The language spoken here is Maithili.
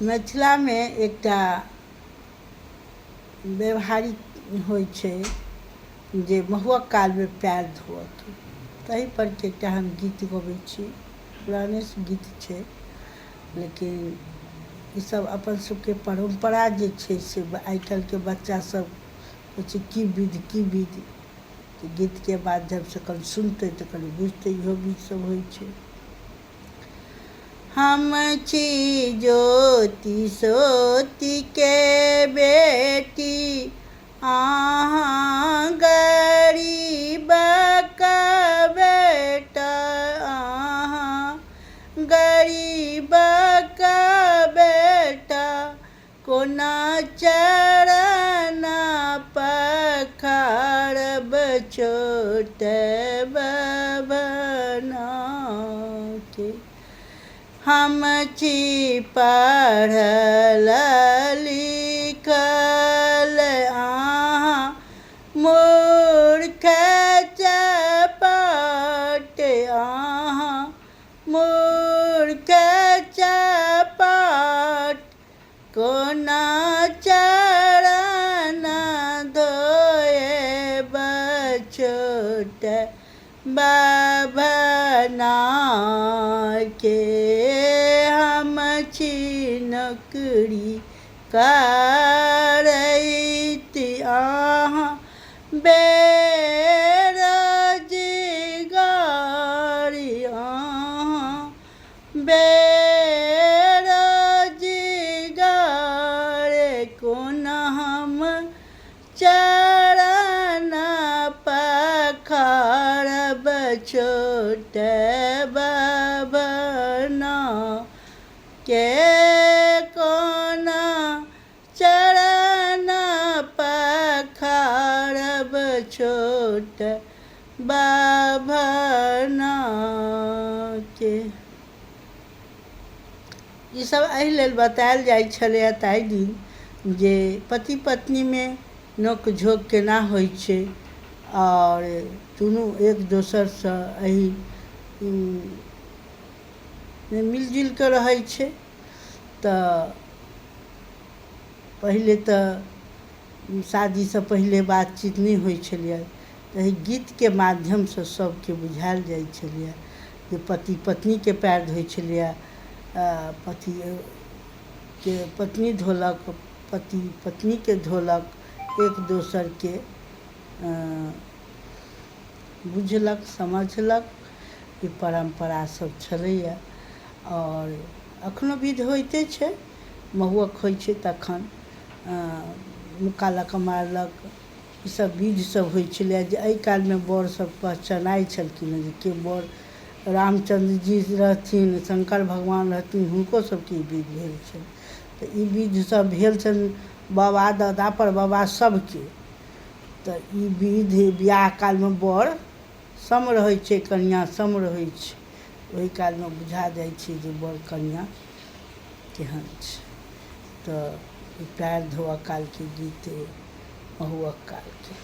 मिथिला में एकटा व्यवहारिक होइ छै जे महुअक काल में पैर धोअत, ताहि पर के एकटा हम गीत गबै छी। पुराने गीत छै, लेकिन ई सब अपन सबके परम्परा जे छै से आइ काल्हि के बच्चा सब सोचे की विधि गीत के माध्यम से कनि सुनते तो कनि बुझते इहो गीत सब होइ छै। हम छी ज्योति सोति के बेटी, अहाँ गरीबक बेटा, अहाँ गरीबक बेटा, कोना चरण पखारब छोट बभना के। हम छी पढ़ल लिखल, अहाँ मूर्ख चपट, अहाँ मूर्ख चपट, कोना चरण धोएब छोट बभना के। हम छी नौकरी करैत, अहाँ बेरोजगार, अहाँ बेरोजगार, कोना हम चरण पखारब छोट बभना के। कोना चरण पखारब छोट बभना के। ई सब एहि लेल बतायल जाइ छलै ताहि दिन जे पति पत्नी में नोक झोंक केना होइ छै और दुनू एक दोसर से एहि मिलजुल के रहै छै। तऽ पहिले तऽ शादी से पहिले बातचीत नहीं होइ छलै, एहि गीत के माध्यम से सबके बुझायल जाइ छलै जे पति पत्नी के पैर धोइ छलै, पति के पत्नी धोलक, पति पत्नी के धोलक, एक दोसर के बुझलक समझलक। ई परम्परा सब छलैया और अखनो विध होइते छै। महुअक होइ छै तखन मुक्का लऽ कऽ मारलक, ई सब विध सब होइ छलै जे एहि काल में बड़ सब पहचानाइ छलखिन जे के बड़ रामचंद्र जी रहथिन, शंकर भगवान रहथिन, हुनको सबके ई विध भेल छनि। तऽ ई विध सब भेल छनि बाबा दादा परबाबा सबके। तऽ ई विध बियाह काल में बड़ सम रहै छै, कनिया सम रहै छै, ओहि काल में बुझा जाइ छै जे बड़ कनिया केहन छै। तऽ पैर धोआ काल के गीत महुअक काल के।